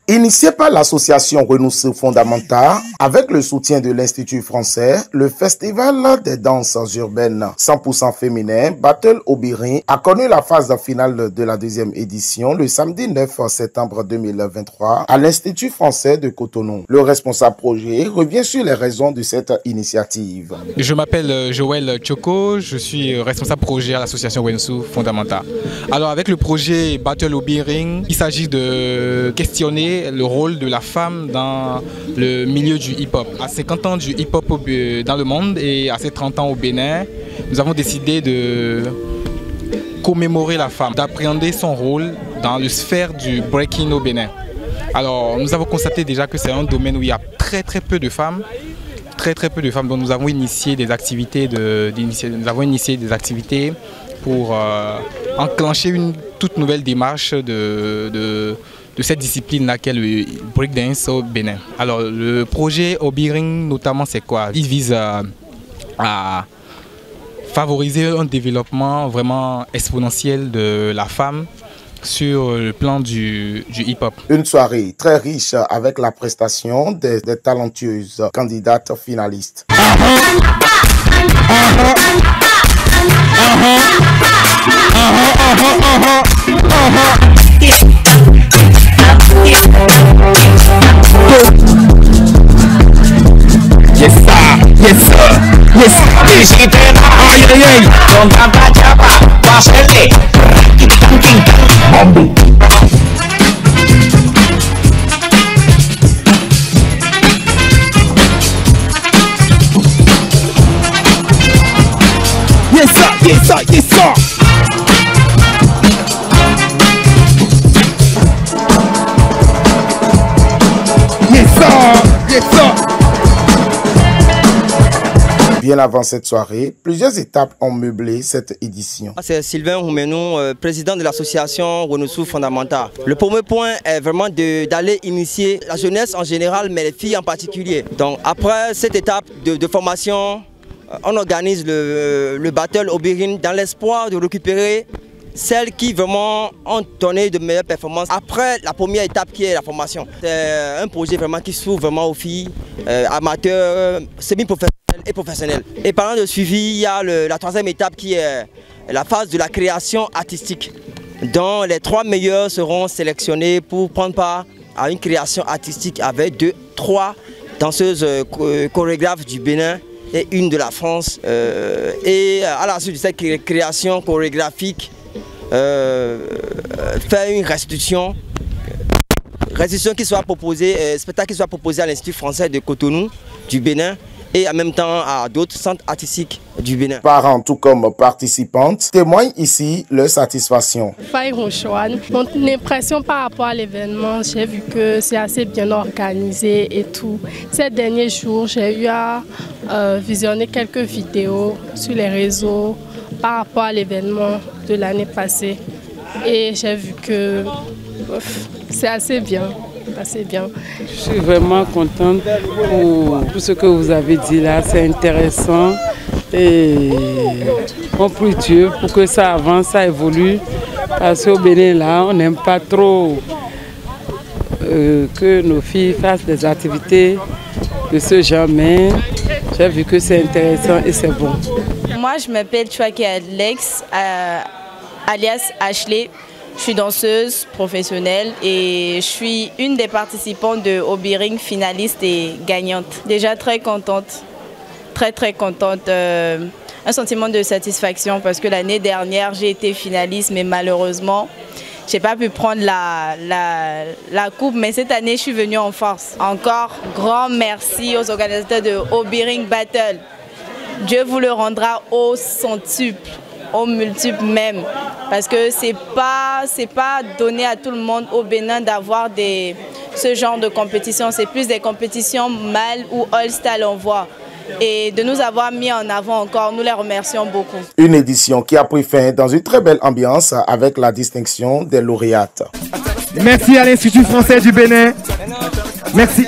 Initié par l'association Renouveau Fondamental, avec le soutien de l'Institut français, le Festival des danses urbaines 100% féminin Battle au Birin a connu la phase finale de la deuxième édition le samedi 9 septembre 2023 à l'Institut français de Cotonou. Le responsable projet revient sur les raisons de cette initiative. Je m'appelle Joël Tchoko, je suis responsable projet à l'association Renouveau Fondamental. Alors avec le projet Battle au Birin, il s'agit de questionner le rôle de la femme dans le milieu du hip-hop. À 50 ans du hip-hop dans le monde et à ses 30 ans au Bénin, nous avons décidé de commémorer la femme, d'appréhender son rôle dans le sphère du breaking au Bénin. Alors nous avons constaté déjà que c'est un domaine où il y a très peu de femmes. Très peu de femmes, donc nous avons initié des activités, pour enclencher une toute nouvelle démarche de cette discipline-là qu'est le breakdance au Bénin. Alors le projet Obiring notamment c'est quoi? Il vise à favoriser un développement vraiment exponentiel de la femme sur le plan du hip-hop. Une soirée très riche avec la prestation des talentueuses candidates finalistes. Yes sir, yes sir, yes sir. Ay ay ay, con tanta chapa, va a hacerle bombo. Yes sir, yes sir, yes sir. Yes sir, yes sir. Bien avant cette soirée, plusieurs étapes ont meublé cette édition. C'est Sylvain Roumenou, président de l'association Renouveau Fondamental. Le premier point est vraiment d'aller initier la jeunesse en général, mais les filles en particulier. Donc après cette étape de formation, on organise le Battle au Birin dans l'espoir de récupérer celles qui vraiment ont donné de meilleures performances après la première étape qui est la formation. C'est un projet vraiment qui s'ouvre vraiment aux filles amateurs, semi-professionnels et professionnels. Et pendant le suivi, il y a la troisième étape qui est la phase de la création artistique, dont les 3 meilleurs seront sélectionnés pour prendre part à une création artistique avec 3 danseuses chorégraphes du Bénin et une de la France. Et à la suite de cette création chorégraphique, faire une restitution qui soit proposée, spectacle qui soit proposé à l'Institut français de Cotonou du Bénin et en même temps à d'autres centres artistiques du Bénin. Parents tout comme participantes témoignent ici leur satisfaction. Mon impression par rapport à l'événement, j'ai vu que c'est assez bien organisé et tout. Ces derniers jours, j'ai eu à visionner quelques vidéos sur les réseaux par rapport à l'événement de l'année passée. Et j'ai vu que c'est assez bien. Je suis vraiment contente pour tout ce que vous avez dit là, c'est intéressant et on prie Dieu pour que ça avance, ça évolue parce qu'au Bénin là, on n'aime pas trop que nos filles fassent des activités de ce genre, mais j'ai vu que c'est intéressant et c'est bon. Moi je m'appelle Chouaki Alex, alias Ashley. Je suis danseuse professionnelle et je suis une des participantes de Obiring, finaliste et gagnante. Déjà très contente, très contente. Un sentiment de satisfaction parce que l'année dernière j'ai été finaliste mais malheureusement je n'ai pas pu prendre la coupe, mais cette année je suis venue en force. Encore grand merci aux organisateurs de Obiring Battle. Dieu vous le rendra au centuple, au multiple même, parce que c'est pas donné à tout le monde au Bénin d'avoir ce genre de compétition. C'est plus des compétitions mâles ou all-style on voit. Et de nous avoir mis en avant encore, nous les remercions beaucoup. Une édition qui a pris fin dans une très belle ambiance avec la distinction des lauréates. Merci à l'Institut français du Bénin. Merci.